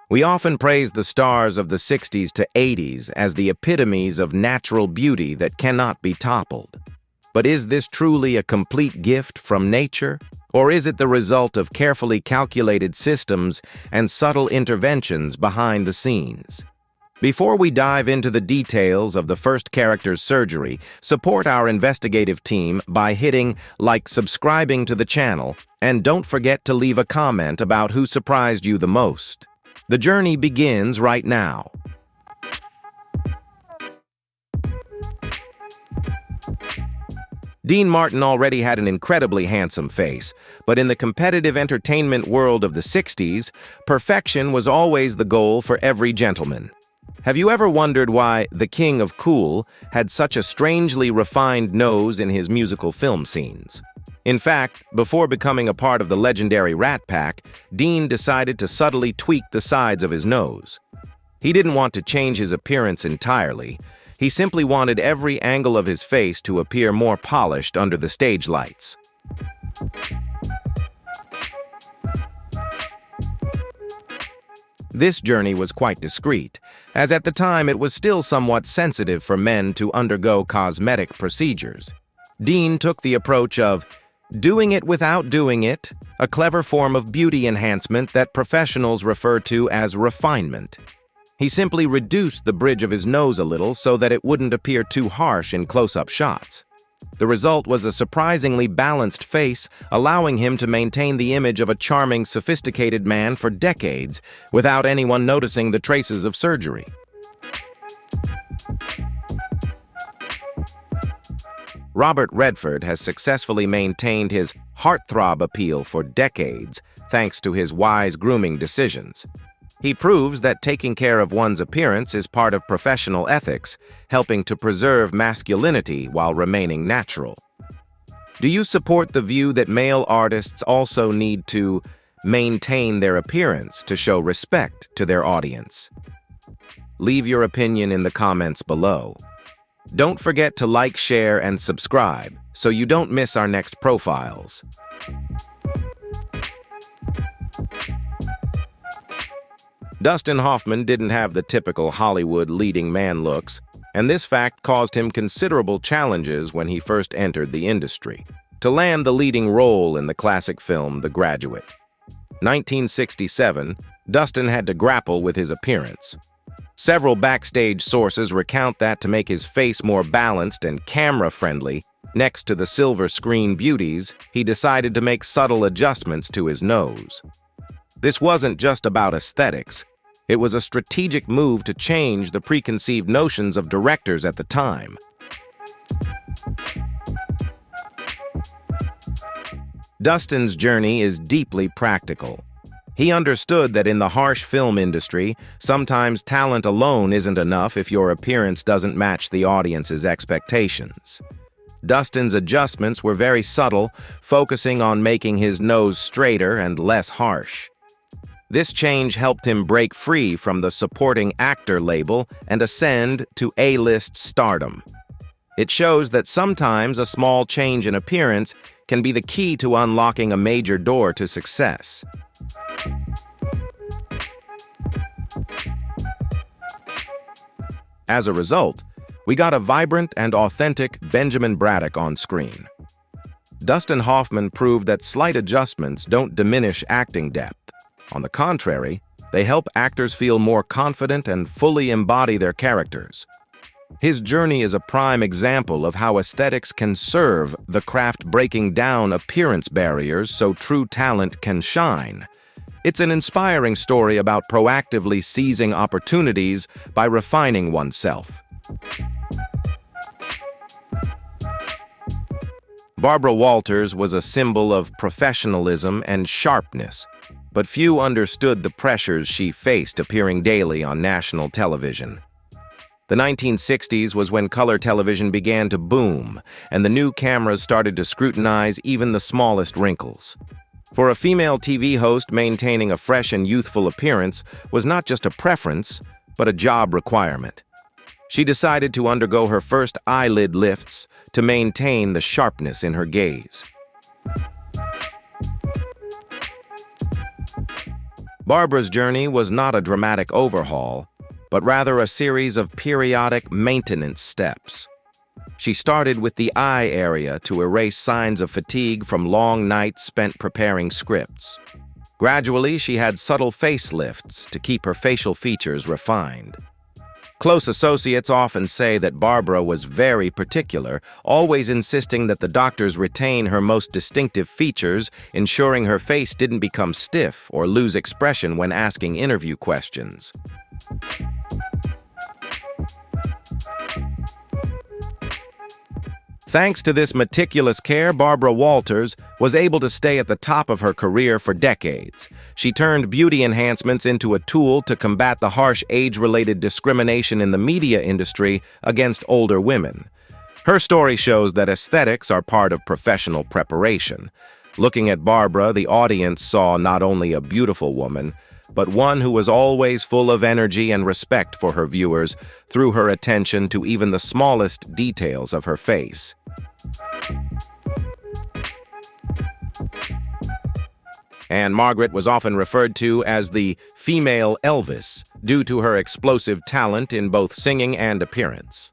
We often praise the stars of the 60s to 80s as the epitomes of natural beauty that cannot be toppled. But is this truly a complete gift from nature, or is it the result of carefully calculated systems and subtle interventions behind the scenes? Before we dive into the details of the first character's surgery, support our investigative team by hitting subscribing to the channel, and don't forget to leave a comment about who surprised you the most. The journey begins right now. Dean Martin already had an incredibly handsome face, but in the competitive entertainment world of the 60s, perfection was always the goal for every gentleman. Have you ever wondered why the King of Cool had such a strangely refined nose in his musical film scenes? In fact, before becoming a part of the legendary Rat Pack, Dean decided to subtly tweak the sides of his nose. He didn't want to change his appearance entirely. He simply wanted every angle of his face to appear more polished under the stage lights. This journey was quite discreet, as at the time it was still somewhat sensitive for men to undergo cosmetic procedures. Dean took the approach of doing it without doing it, a clever form of beauty enhancement that professionals refer to as refinement. He simply reduced the bridge of his nose a little so that it wouldn't appear too harsh in close-up shots. The result was a surprisingly balanced face, allowing him to maintain the image of a charming, sophisticated man for decades without anyone noticing the traces of surgery. Robert Redford has successfully maintained his heartthrob appeal for decades thanks to his wise grooming decisions. He proves that taking care of one's appearance is part of professional ethics, helping to preserve masculinity while remaining natural. Do you support the view that male artists also need to maintain their appearance to show respect to their audience? Leave your opinion in the comments below. Don't forget to like, share, and subscribe so you don't miss our next profiles. Dustin Hoffman didn't have the typical Hollywood leading man looks, and this fact caused him considerable challenges when he first entered the industry. To land the leading role in the classic film The Graduate, 1967, Dustin had to grapple with his appearance. Several backstage sources recount that to make his face more balanced and camera-friendly, next to the silver screen beauties, he decided to make subtle adjustments to his nose. This wasn't just about aesthetics. It was a strategic move to change the preconceived notions of directors at the time. Dustin's journey is deeply practical. He understood that in the harsh film industry, sometimes talent alone isn't enough if your appearance doesn't match the audience's expectations. Dustin's adjustments were very subtle, focusing on making his nose straighter and less harsh. This change helped him break free from the supporting actor label and ascend to A-list stardom. It shows that sometimes a small change in appearance can be the key to unlocking a major door to success. As a result, we got a vibrant and authentic Benjamin Braddock on screen. Dustin Hoffman proved that slight adjustments don't diminish acting depth. On the contrary, they help actors feel more confident and fully embody their characters. His journey is a prime example of how aesthetics can serve the craft, breaking down appearance barriers so true talent can shine. It's an inspiring story about proactively seizing opportunities by refining oneself. Barbara Walters was a symbol of professionalism and sharpness, but few understood the pressures she faced appearing daily on national television. The 1960s was when color television began to boom, and the new cameras started to scrutinize even the smallest wrinkles. For a female TV host, maintaining a fresh and youthful appearance was not just a preference, but a job requirement. She decided to undergo her first eyelid lifts to maintain the sharpness in her gaze. Barbara's journey was not a dramatic overhaul, but rather a series of periodic maintenance steps. She started with the eye area to erase signs of fatigue from long nights spent preparing scripts. Gradually, she had subtle facelifts to keep her facial features refined. Close associates often say that Barbara was very particular, always insisting that the doctors retain her most distinctive features, ensuring her face didn't become stiff or lose expression when asking interview questions. Thanks to this meticulous care, Barbara Walters was able to stay at the top of her career for decades. She turned beauty enhancements into a tool to combat the harsh age-related discrimination in the media industry against older women. Her story shows that aesthetics are part of professional preparation. Looking at Barbara, the audience saw not only a beautiful woman, but one who was always full of energy and respect for her viewers through her attention to even the smallest details of her face. Ann-Margret was often referred to as the female Elvis due to her explosive talent in both singing and appearance.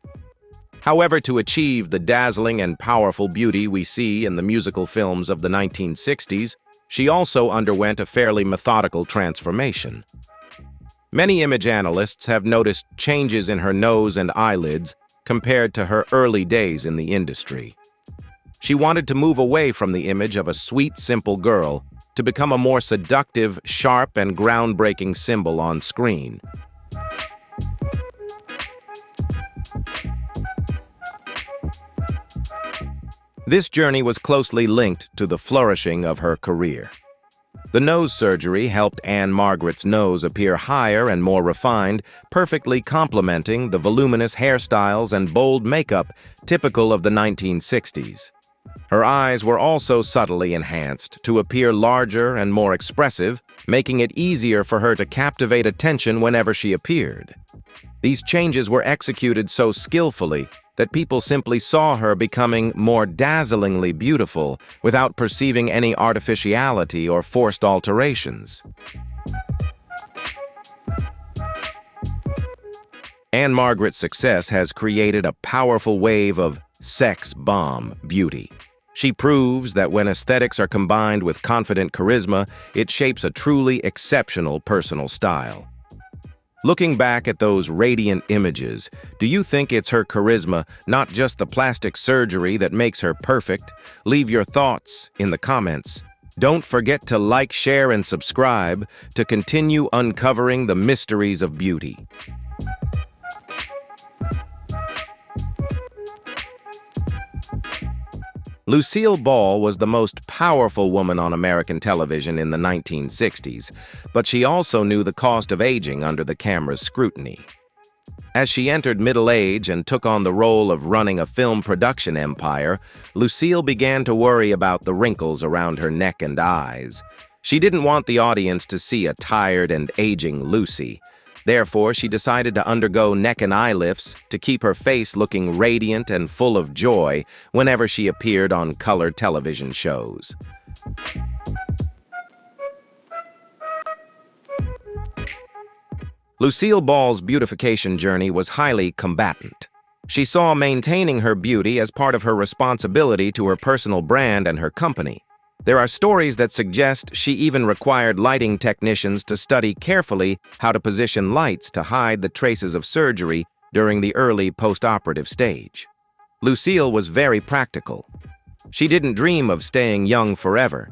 However, to achieve the dazzling and powerful beauty we see in the musical films of the 1960s, she also underwent a fairly methodical transformation. Many image analysts have noticed changes in her nose and eyelids compared to her early days in the industry. She wanted to move away from the image of a sweet, simple girl to become a more seductive, sharp, and groundbreaking symbol on screen. This journey was closely linked to the flourishing of her career. The nose surgery helped Ann-Margret's nose appear higher and more refined, perfectly complementing the voluminous hairstyles and bold makeup typical of the 1960s. Her eyes were also subtly enhanced to appear larger and more expressive, making it easier for her to captivate attention whenever she appeared. These changes were executed so skillfully that people simply saw her becoming more dazzlingly beautiful without perceiving any artificiality or forced alterations. Ann-Margret's success has created a powerful wave of sex bomb beauty. She proves that when aesthetics are combined with confident charisma, it shapes a truly exceptional personal style. Looking back at those radiant images, do you think it's her charisma, not just the plastic surgery, that makes her perfect? Leave your thoughts in the comments. Don't forget to like, share, and subscribe to continue uncovering the mysteries of beauty. Lucille Ball was the most powerful woman on American television in the 1960s, but she also knew the cost of aging under the camera's scrutiny. As she entered middle age and took on the role of running a film production empire, Lucille began to worry about the wrinkles around her neck and eyes. She didn't want the audience to see a tired and aging Lucy. Therefore, she decided to undergo neck and eye lifts to keep her face looking radiant and full of joy whenever she appeared on color television shows. Lucille Ball's beautification journey was highly combatant. She saw maintaining her beauty as part of her responsibility to her personal brand and her company. There are stories that suggest she even required lighting technicians to study carefully how to position lights to hide the traces of surgery during the early post-operative stage. Lucille was very practical. She didn't dream of staying young forever,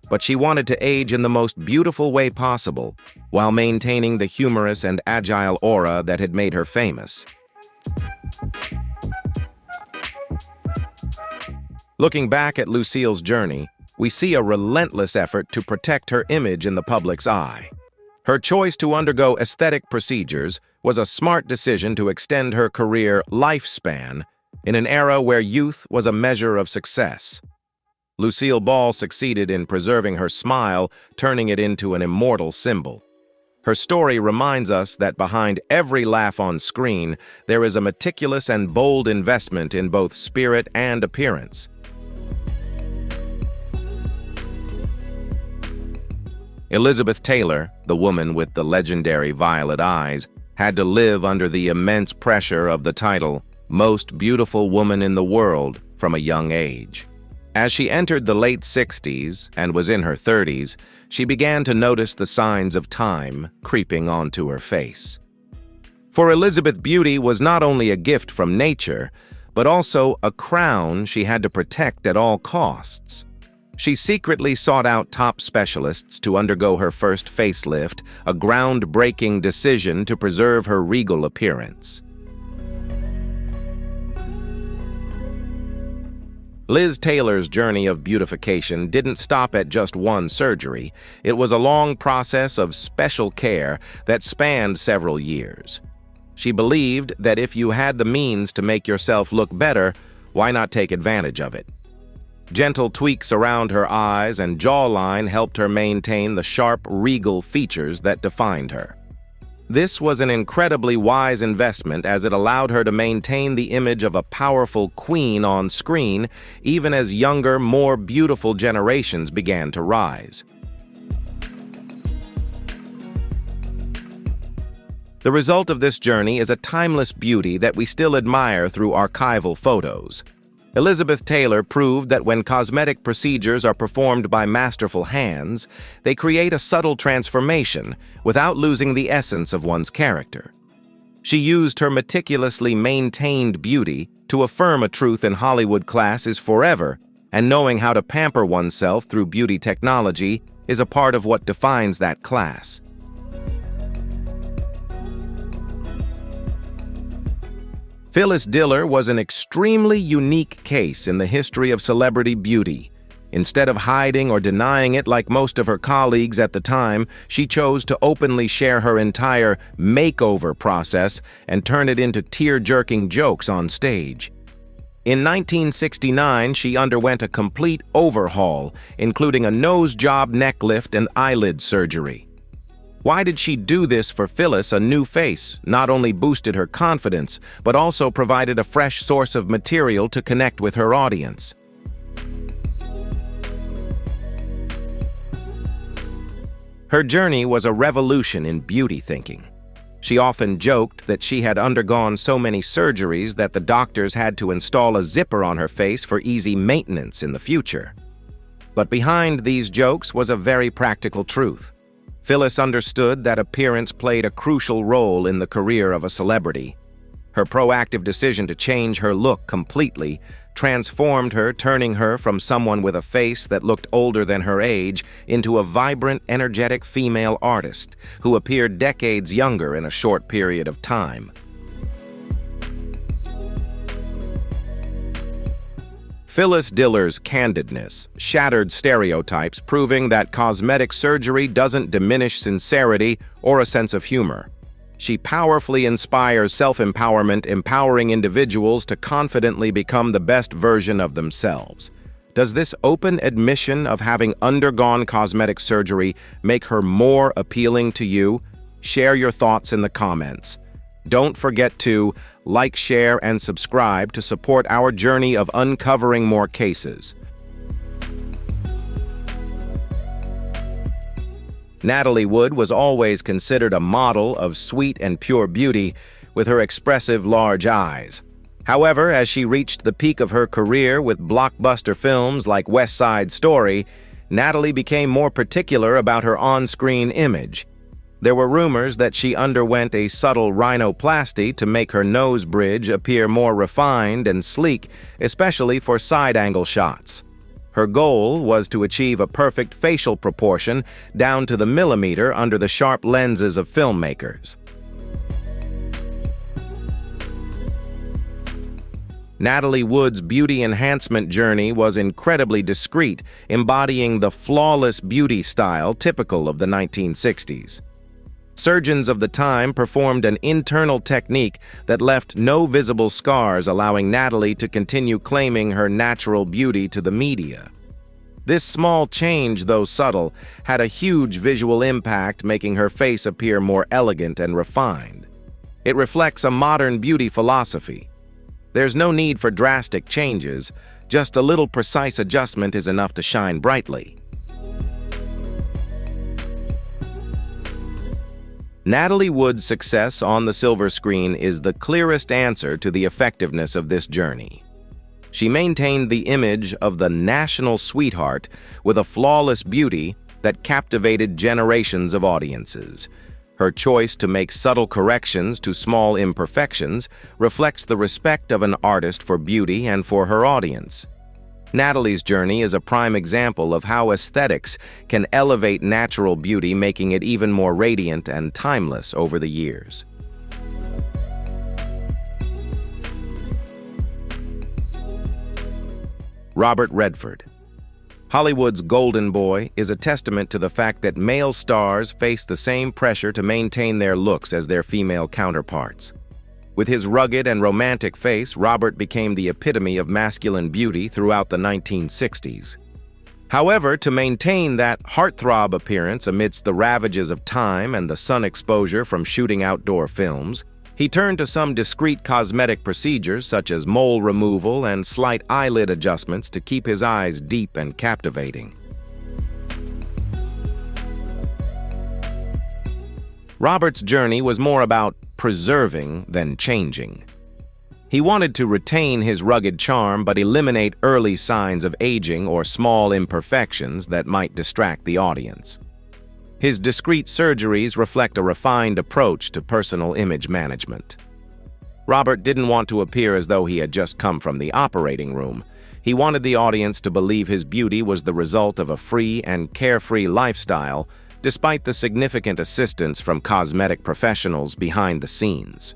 but she wanted to age in the most beautiful way possible while maintaining the humorous and agile aura that had made her famous. Looking back at Lucille's journey, we see a relentless effort to protect her image in the public's eye. Her choice to undergo aesthetic procedures was a smart decision to extend her career lifespan in an era where youth was a measure of success. Lucille Ball succeeded in preserving her smile, turning it into an immortal symbol. Her story reminds us that behind every laugh on screen, there is a meticulous and bold investment in both spirit and appearance. Elizabeth Taylor, the woman with the legendary violet eyes, had to live under the immense pressure of the title Most Beautiful Woman in the World from a young age. As she entered the late 60s and was in her 30s, she began to notice the signs of time creeping onto her face. For Elizabeth, beauty was not only a gift from nature, but also a crown she had to protect at all costs. She secretly sought out top specialists to undergo her first facelift, a groundbreaking decision to preserve her regal appearance. Liz Taylor's journey of beautification didn't stop at just one surgery. It was a long process of special care that spanned several years. She believed that if you had the means to make yourself look better, why not take advantage of it? Gentle tweaks around her eyes and jawline helped her maintain the sharp, regal features that defined her. This was an incredibly wise investment as it allowed her to maintain the image of a powerful queen on screen even as younger, more beautiful generations began to rise. The result of this journey is a timeless beauty that we still admire through archival photos. Elizabeth Taylor proved that when cosmetic procedures are performed by masterful hands, they create a subtle transformation without losing the essence of one's character. She used her meticulously maintained beauty to affirm a truth in Hollywood class is forever, and knowing how to pamper oneself through beauty technology is a part of what defines that class. Phyllis Diller was an extremely unique case in the history of celebrity beauty. Instead of hiding or denying it like most of her colleagues at the time, she chose to openly share her entire makeover process and turn it into tear-jerking jokes on stage. In 1969, she underwent a complete overhaul, including a nose job, neck lift, and eyelid surgery. Why did she do this? For Phyllis, a new face not only boosted her confidence, but also provided a fresh source of material to connect with her audience. Her journey was a revolution in beauty thinking. She often joked that she had undergone so many surgeries that the doctors had to install a zipper on her face for easy maintenance in the future. But behind these jokes was a very practical truth. Phyllis understood that appearance played a crucial role in the career of a celebrity. Her proactive decision to change her look completely transformed her, turning her from someone with a face that looked older than her age into a vibrant, energetic female artist who appeared decades younger in a short period of time. Phyllis Diller's candidness shattered stereotypes, proving that cosmetic surgery doesn't diminish sincerity or a sense of humor. She powerfully inspires self-empowerment, empowering individuals to confidently become the best version of themselves. Does this open admission of having undergone cosmetic surgery make her more appealing to you? Share your thoughts in the comments. Don't forget to like, share, and subscribe to support our journey of uncovering more cases. Natalie Wood was always considered a model of sweet and pure beauty with her expressive large eyes. However, as she reached the peak of her career with blockbuster films like West Side Story, Natalie became more particular about her on-screen image. There were rumors that she underwent a subtle rhinoplasty to make her nose bridge appear more refined and sleek, especially for side-angle shots. Her goal was to achieve a perfect facial proportion down to the millimeter under the sharp lenses of filmmakers. Natalie Wood's beauty enhancement journey was incredibly discreet, embodying the flawless beauty style typical of the 1960s. Surgeons of the time performed an internal technique that left no visible scars, allowing Natalie to continue claiming her natural beauty to the media. This small change, though subtle, had a huge visual impact, making her face appear more elegant and refined. It reflects a modern beauty philosophy. There's no need for drastic changes, just a little precise adjustment is enough to shine brightly. Natalie Wood's success on the silver screen is the clearest answer to the effectiveness of this journey. She maintained the image of the national sweetheart with a flawless beauty that captivated generations of audiences. Her choice to make subtle corrections to small imperfections reflects the respect of an artist for beauty and for her audience. Natalie's journey is a prime example of how aesthetics can elevate natural beauty, making it even more radiant and timeless over the years. Robert Redford. Hollywood's golden boy is a testament to the fact that male stars face the same pressure to maintain their looks as their female counterparts. With his rugged and romantic face, Robert became the epitome of masculine beauty throughout the 1960s. However, to maintain that heartthrob appearance amidst the ravages of time and the sun exposure from shooting outdoor films, he turned to some discreet cosmetic procedures such as mole removal and slight eyelid adjustments to keep his eyes deep and captivating. Robert's journey was more about preserving than changing. He wanted to retain his rugged charm but eliminate early signs of aging or small imperfections that might distract the audience. His discreet surgeries reflect a refined approach to personal image management. Robert didn't want to appear as though he had just come from the operating room. He wanted the audience to believe his beauty was the result of a free and carefree lifestyle, despite the significant assistance from cosmetic professionals behind the scenes.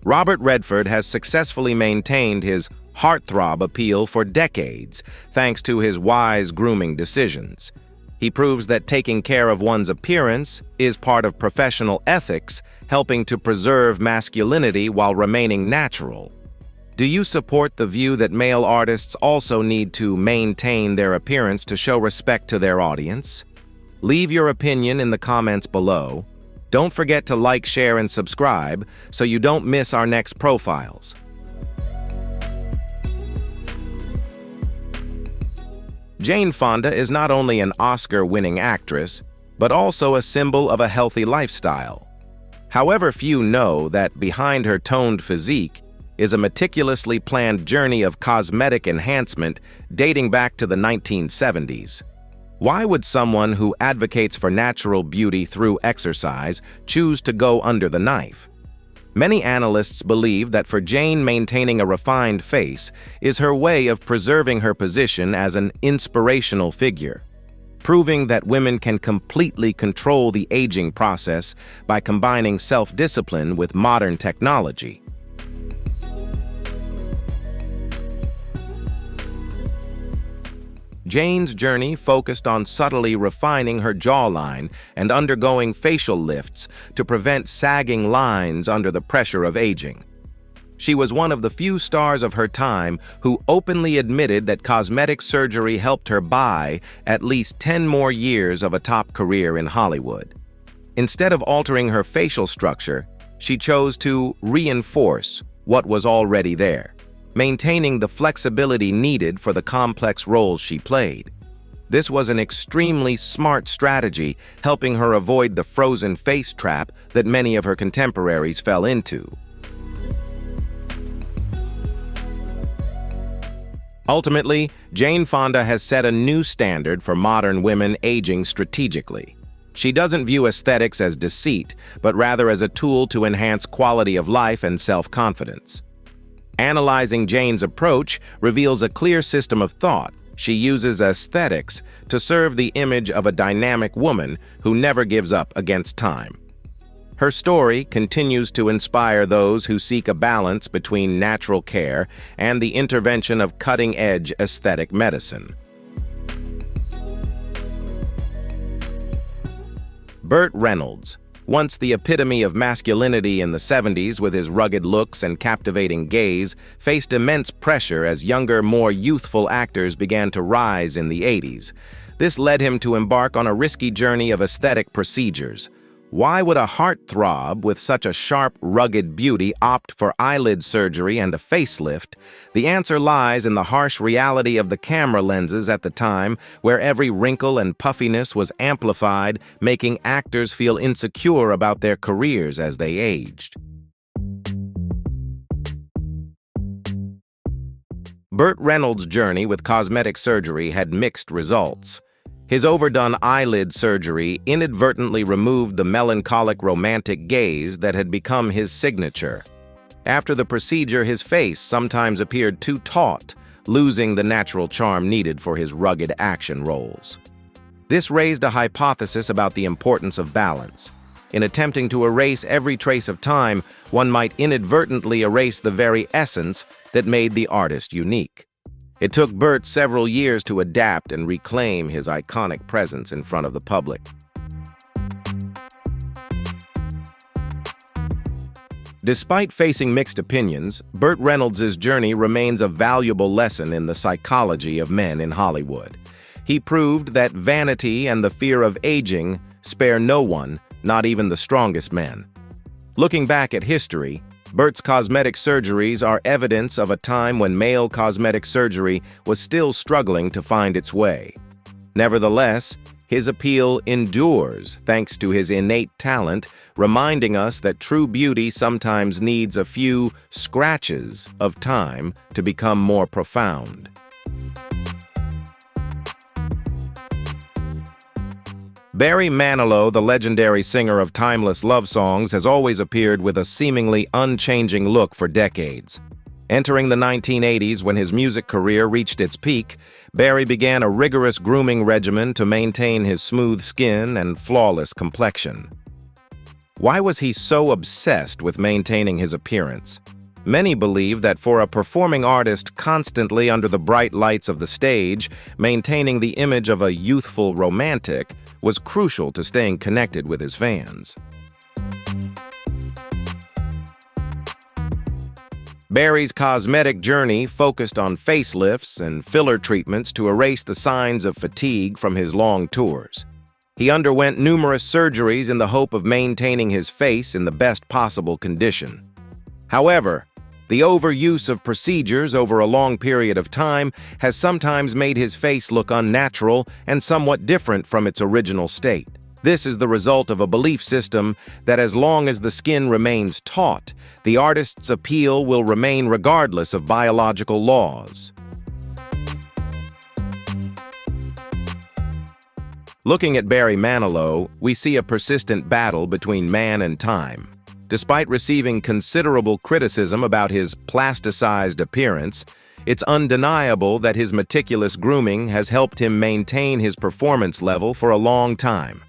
Robert Redford has successfully maintained his heartthrob appeal for decades, thanks to his wise grooming decisions. He proves that taking care of one's appearance is part of professional ethics, helping to preserve masculinity while remaining natural. Do you support the view that male artists also need to maintain their appearance to show respect to their audience? Leave your opinion in the comments below. Don't forget to like, share, and subscribe so you don't miss our next profiles. Jane Fonda is not only an Oscar-winning actress, but also a symbol of a healthy lifestyle. However, few know that behind her toned physique is a meticulously planned journey of cosmetic enhancement dating back to the 1970s. Why would someone who advocates for natural beauty through exercise choose to go under the knife? Many analysts believe that for Jane, maintaining a refined face is her way of preserving her position as an inspirational figure, proving that women can completely control the aging process by combining self-discipline with modern technology. Jane's journey focused on subtly refining her jawline and undergoing facial lifts to prevent sagging lines under the pressure of aging. She was one of the few stars of her time who openly admitted that cosmetic surgery helped her buy at least 10 more years of a top career in Hollywood. Instead of altering her facial structure, she chose to reinforce what was already there, maintaining the flexibility needed for the complex roles she played. This was an extremely smart strategy, helping her avoid the frozen face trap that many of her contemporaries fell into. Ultimately, Jane Fonda has set a new standard for modern women aging strategically. She doesn't view aesthetics as deceit, but rather as a tool to enhance quality of life and self-confidence. Analyzing Jane's approach reveals a clear system of thought. She uses aesthetics to serve the image of a dynamic woman who never gives up against time. Her story continues to inspire those who seek a balance between natural care and the intervention of cutting-edge aesthetic medicine. Burt Reynolds, once the epitome of masculinity in the 70s with his rugged looks and captivating gaze, faced immense pressure as younger, more youthful actors began to rise in the 80s. This led him to embark on a risky journey of aesthetic procedures. Why would a heartthrob with such a sharp, rugged beauty opt for eyelid surgery and a facelift? The answer lies in the harsh reality of the camera lenses at the time, where every wrinkle and puffiness was amplified, making actors feel insecure about their careers as they aged. Burt Reynolds' journey with cosmetic surgery had mixed results. His overdone eyelid surgery inadvertently removed the melancholic romantic gaze that had become his signature. After the procedure, his face sometimes appeared too taut, losing the natural charm needed for his rugged action roles. This raised a hypothesis about the importance of balance. In attempting to erase every trace of time, one might inadvertently erase the very essence that made the artist unique. It took Burt several years to adapt and reclaim his iconic presence in front of the public. Despite facing mixed opinions, Burt Reynolds' journey remains a valuable lesson in the psychology of men in Hollywood. He proved that vanity and the fear of aging spare no one, not even the strongest men. Looking back at history, Burt's cosmetic surgeries are evidence of a time when male cosmetic surgery was still struggling to find its way. Nevertheless, his appeal endures thanks to his innate talent, reminding us that true beauty sometimes needs a few scratches of time to become more profound. Barry Manilow, the legendary singer of timeless love songs, has always appeared with a seemingly unchanging look for decades. Entering the 1980s, when his music career reached its peak, Barry began a rigorous grooming regimen to maintain his smooth skin and flawless complexion. Why was he so obsessed with maintaining his appearance? Many believe that for a performing artist constantly under the bright lights of the stage, maintaining the image of a youthful romantic was crucial to staying connected with his fans. Barry's cosmetic journey focused on facelifts and filler treatments to erase the signs of fatigue from his long tours. He underwent numerous surgeries in the hope of maintaining his face in the best possible condition. However, the overuse of procedures over a long period of time has sometimes made his face look unnatural and somewhat different from its original state. This is the result of a belief system that as long as the skin remains taut, the artist's appeal will remain regardless of biological laws. Looking at Barry Manilow, we see a persistent battle between man and time. Despite receiving considerable criticism about his plasticized appearance, it's undeniable that his meticulous grooming has helped him maintain his performance level for a long time.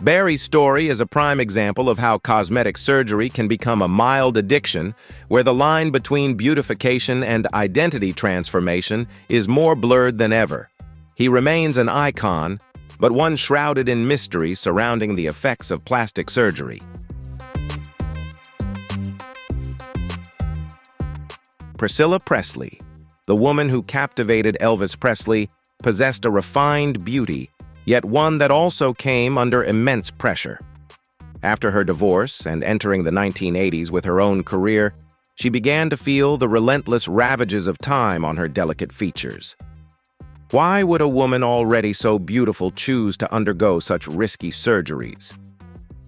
Barry's story is a prime example of how cosmetic surgery can become a mild addiction, where the line between beautification and identity transformation is more blurred than ever. He remains an icon, but one shrouded in mystery surrounding the effects of plastic surgery. Priscilla Presley, the woman who captivated Elvis Presley, possessed a refined beauty, yet one that also came under immense pressure. After her divorce and entering the 1980s with her own career, she began to feel the relentless ravages of time on her delicate features. Why would a woman already so beautiful choose to undergo such risky surgeries?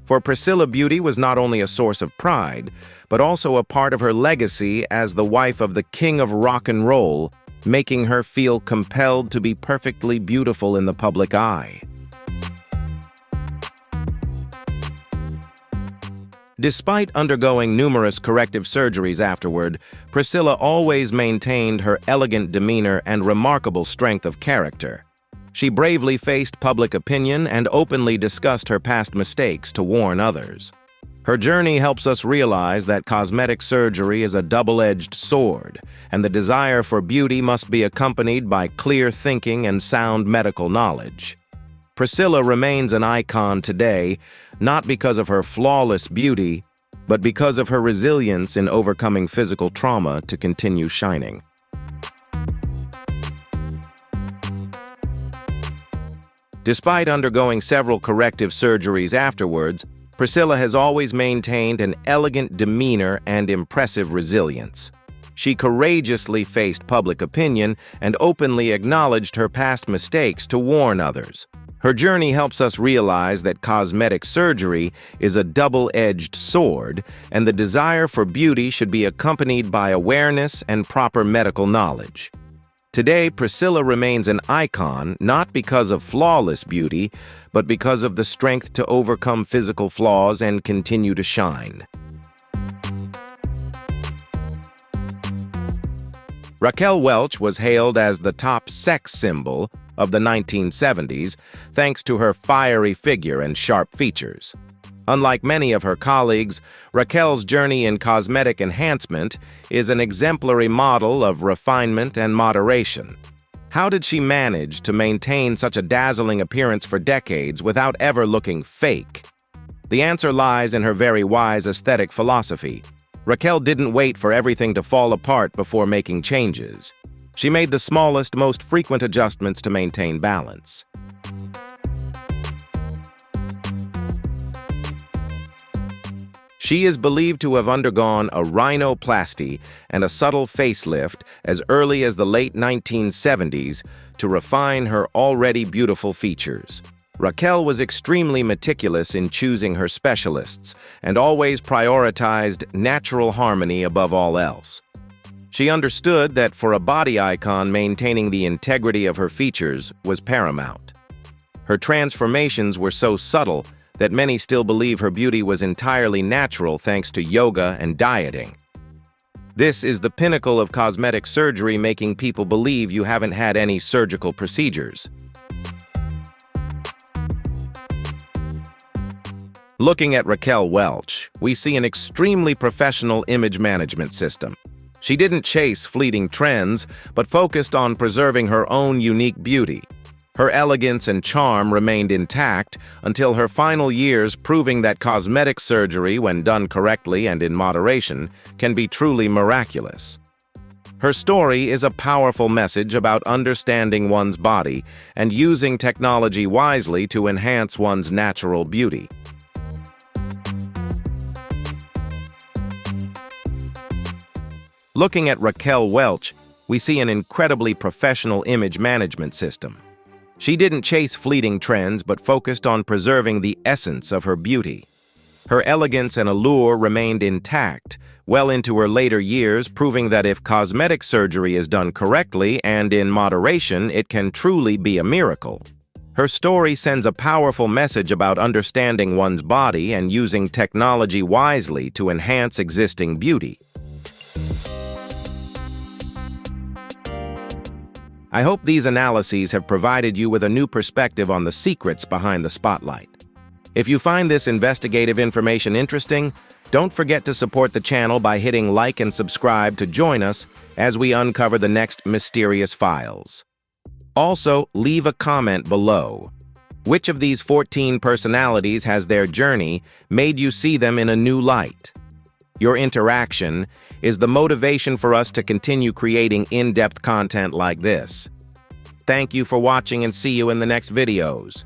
For Priscilla, beauty was not only a source of pride, but also a part of her legacy as the wife of the king of rock and roll, making her feel compelled to be perfectly beautiful in the public eye. Despite undergoing numerous corrective surgeries afterward, Priscilla always maintained her elegant demeanor and remarkable strength of character. She bravely faced public opinion and openly discussed her past mistakes to warn others. Her journey helps us realize that cosmetic surgery is a double-edged sword, and the desire for beauty must be accompanied by clear thinking and sound medical knowledge. Priscilla remains an icon today, not because of her flawless beauty, but because of her resilience in overcoming physical trauma to continue shining. Despite undergoing several corrective surgeries afterwards, Priscilla has always maintained an elegant demeanor and impressive resilience. She courageously faced public opinion and openly acknowledged her past mistakes to warn others. Her journey helps us realize that cosmetic surgery is a double-edged sword, and the desire for beauty should be accompanied by awareness and proper medical knowledge. Today, Priscilla remains an icon not because of flawless beauty, but because of the strength to overcome physical flaws and continue to shine. Raquel Welch was hailed as the top sex symbol of the 1970s thanks to her fiery figure and sharp features. Unlike many of her colleagues, Raquel's journey in cosmetic enhancement is an exemplary model of refinement and moderation. How did she manage to maintain such a dazzling appearance for decades without ever looking fake? The answer lies in her very wise aesthetic philosophy. Raquel didn't wait for everything to fall apart before making changes. She made the smallest, most frequent adjustments to maintain balance. She is believed to have undergone a rhinoplasty and a subtle facelift as early as the late 1970s to refine her already beautiful features. Raquel was extremely meticulous in choosing her specialists and always prioritized natural harmony above all else. She understood that for a body icon, maintaining the integrity of her features was paramount. Her transformations were so subtle that many still believe her beauty was entirely natural thanks to yoga and dieting. This is the pinnacle of cosmetic surgery, making people believe you haven't had any surgical procedures. Looking at Raquel Welch, we see an extremely professional image management system. She didn't chase fleeting trends, but focused on preserving her own unique beauty. Her elegance and charm remained intact until her final years, proving that cosmetic surgery, when done correctly and in moderation, can be truly miraculous. Her story is a powerful message about understanding one's body and using technology wisely to enhance one's natural beauty. Looking at Raquel Welch, we see an incredibly professional image management system. She didn't chase fleeting trends, but focused on preserving the essence of her beauty. Her elegance and allure remained intact well into her later years, proving that if cosmetic surgery is done correctly and in moderation, it can truly be a miracle. Her story sends a powerful message about understanding one's body and using technology wisely to enhance existing beauty. I hope these analyses have provided you with a new perspective on the secrets behind the spotlight. If you find this investigative information interesting, don't forget to support the channel by hitting like and subscribe to join us as we uncover the next mysterious files. Also, leave a comment below. Which of these 14 personalities has their journey made you see them in a new light? Your interaction is the motivation for us to continue creating in-depth content like this. Thank you for watching and see you in the next videos.